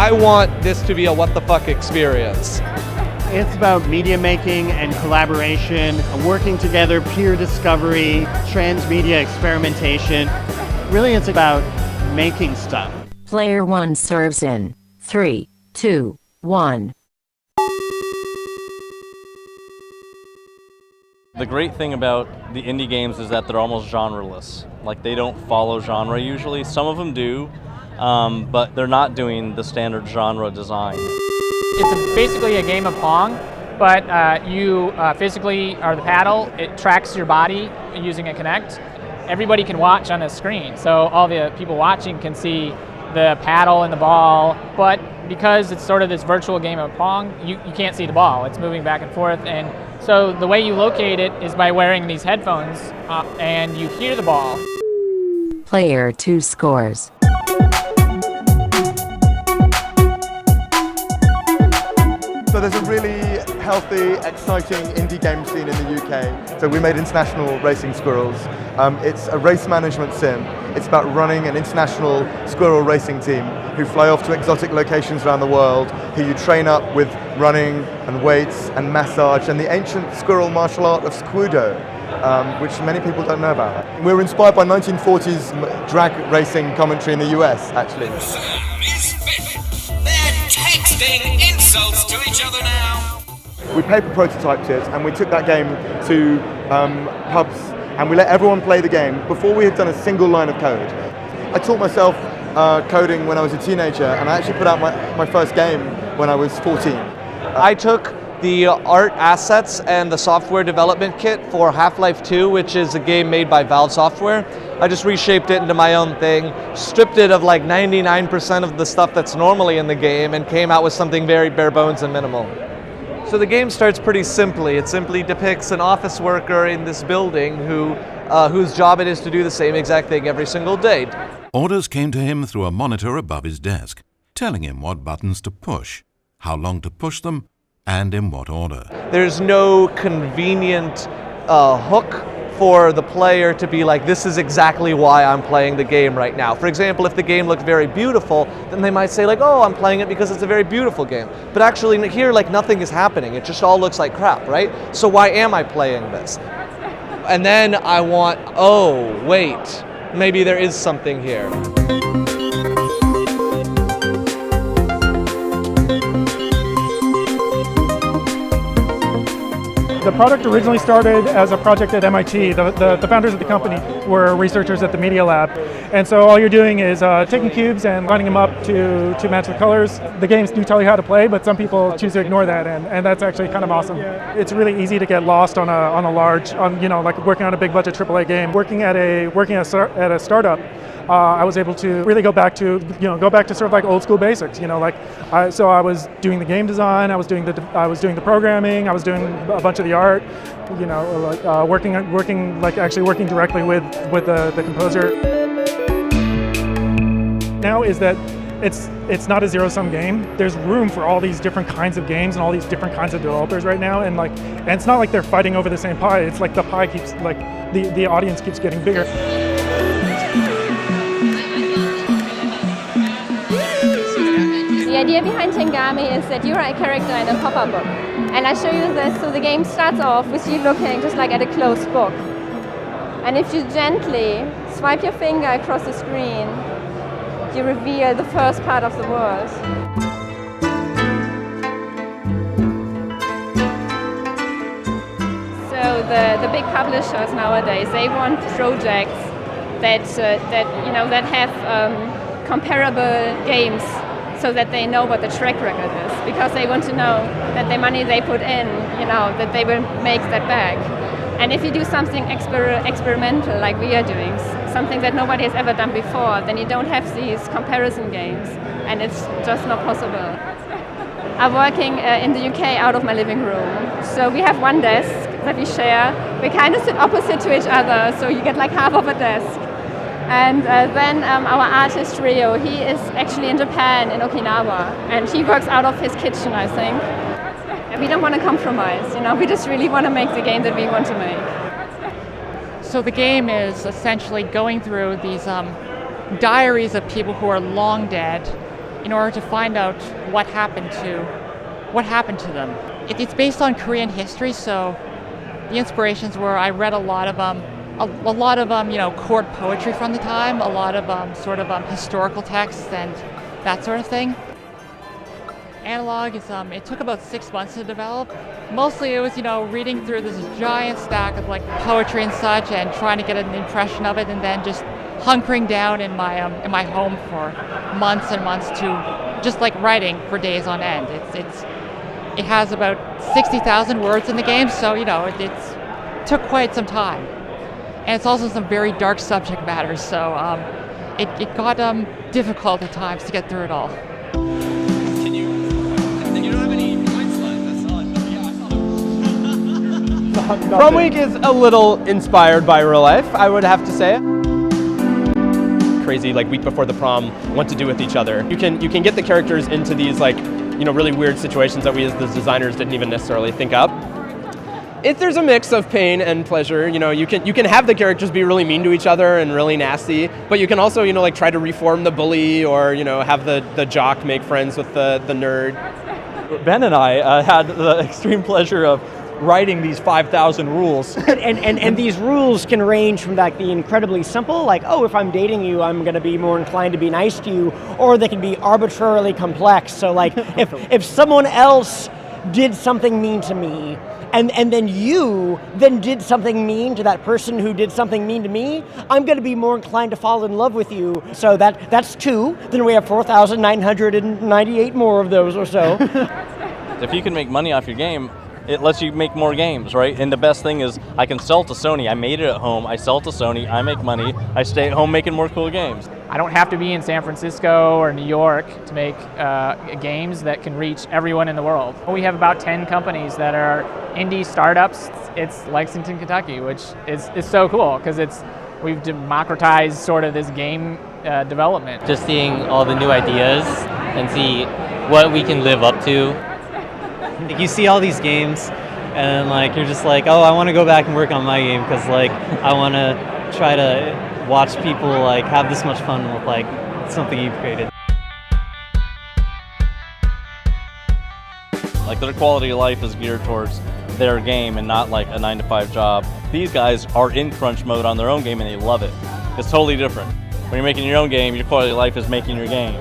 I want this to be a what the fuck experience. It's about media making and collaboration, working together, peer discovery, transmedia experimentation. Really, it's about making stuff. Player 1 serves in 3, 2, 1. The great thing about the indie games is that they're almost genreless. Like, they don't follow genre usually. Some of them do, but they're not doing the standard genre design. It's basically a game of Pong, but you physically are the paddle. It tracks your body using a Kinect. Everybody can watch on a screen, so all the people watching can see the paddle and the ball, but because it's sort of this virtual game of Pong, you can't see the ball. It's moving back and forth, and so the way you locate it is by wearing these headphones, and you hear the ball. Player 2 scores. So there's a really healthy, exciting indie game scene in the UK. So we made International Racing Squirrels. It's a race management sim. It's about running an international squirrel racing team who fly off to exotic locations around the world, who you train up with running and weights and massage and the ancient squirrel martial art of scudo, which many people don't know about. We're inspired by 1940s drag racing commentary in the US, actually. Texting insults to each other now. We paper prototyped it and we took that game to pubs and we let everyone play the game before we had done a single line of code. I taught myself coding when I was a teenager, and I actually put out my first game when I was 14. I took the art assets and the software development kit for Half-Life 2, which is a game made by Valve Software. I just reshaped it into my own thing, stripped it of like 99% of the stuff that's normally in the game, and came out with something very bare bones and minimal. So the game starts pretty simply. It simply depicts an office worker in this building whose job it is to do the same exact thing every single day. Orders came to him through a monitor above his desk, telling him what buttons to push, how long to push them, and in what order. There's no convenient hook for the player to be like, this is exactly why I'm playing the game right now. For example, if the game looked very beautiful, then they might say like, oh, I'm playing it because it's a very beautiful game. But actually here, like, nothing is happening. It just all looks like crap, right? So why am I playing this? And then I want, oh, wait, maybe there is something here. The product originally started as a project at MIT. The founders of the company were researchers at the Media Lab. And so all you're doing is taking cubes and lining them up to match the colors. The games do tell you how to play, but some people choose to ignore that, and that's actually kind of awesome. It's really easy to get lost on a large, like working on a big budget AAA game. Working at a startup, I was able to really go back to sort of like old school basics. So I was doing the game design, I was doing the programming, I was doing a bunch of the art. Working directly with the composer. Now is that it's not a zero-sum game. There's room for all these different kinds of games and all these different kinds of developers right now, and it's not like they're fighting over the same pie. It's like the pie keeps the audience keeps getting bigger. The idea behind Tengami is that you're a character in a pop-up book. And I show you this, so the game starts off with you looking just like at a closed book. And if you gently swipe your finger across the screen, you reveal the first part of the world. So the big publishers nowadays, they want projects that have comparable games, so that they know what the track record is, because they want to know that the money they put in, that they will make that back. And if you do something experimental like we are doing, something that nobody has ever done before, then you don't have these comparison games, and it's just not possible. I'm working in the UK out of my living room. So we have one desk that we share. We kind of sit opposite to each other, so you get like half of a desk. And then our artist Rio, he is actually in Japan, in Okinawa, and he works out of his kitchen, I think. And we don't want to compromise, we just really want to make the game that we want to make. So the game is essentially going through these diaries of people who are long dead in order to find out what happened to them. It's based on Korean history, so the inspirations were I read a lot of court poetry from the time, a lot of historical texts and that sort of thing. Analog is it took about 6 months to develop. Mostly it was reading through this giant stack of like poetry and such and trying to get an impression of it, and then just hunkering down in my home for months and months to just like writing for days on end. It has about 60,000 words in the game, so it took quite some time, and it's also some very dark subject matter, so it got difficult at times to get through it all. Prom Week is a little inspired by real life, I would have to say. Crazy, like week before the prom, what to do with each other. You can get the characters into these like, really weird situations that we as the designers didn't even necessarily think up. There's a mix of pain and pleasure. You can have the characters be really mean to each other and really nasty, but you can also like try to reform the bully, or have the jock make friends with the nerd. Ben and I had the extreme pleasure of writing these 5,000 rules. and these rules can range from like the incredibly simple, like, oh, if I'm dating you, I'm going to be more inclined to be nice to you, or they can be arbitrarily complex. So like if someone else did something mean to me, and then you then did something mean to that person who did something mean to me, I'm going to be more inclined to fall in love with you. So that's 2. Then we have 4,998 more of those or so. If you can make money off your game, it lets you make more games, right? And the best thing is I can sell to Sony. I made it at home. I sell to Sony. I make money. I stay at home making more cool games. I don't have to be in San Francisco or New York to make games that can reach everyone in the world. We have about 10 companies that are indie startups. It's Lexington, Kentucky, which is so cool because we've democratized sort of this game development. Just seeing all the new ideas and see what we can live up to. You see all these games and like you're just like, oh, I want to go back and work on my game because like I want to try to watch people like have this much fun with like something you've created. Like their quality of life is geared towards their game and not like a 9-to-5 job. These guys are in crunch mode on their own game and they love it. It's totally different. When you're making your own game, your quality of life is making your game.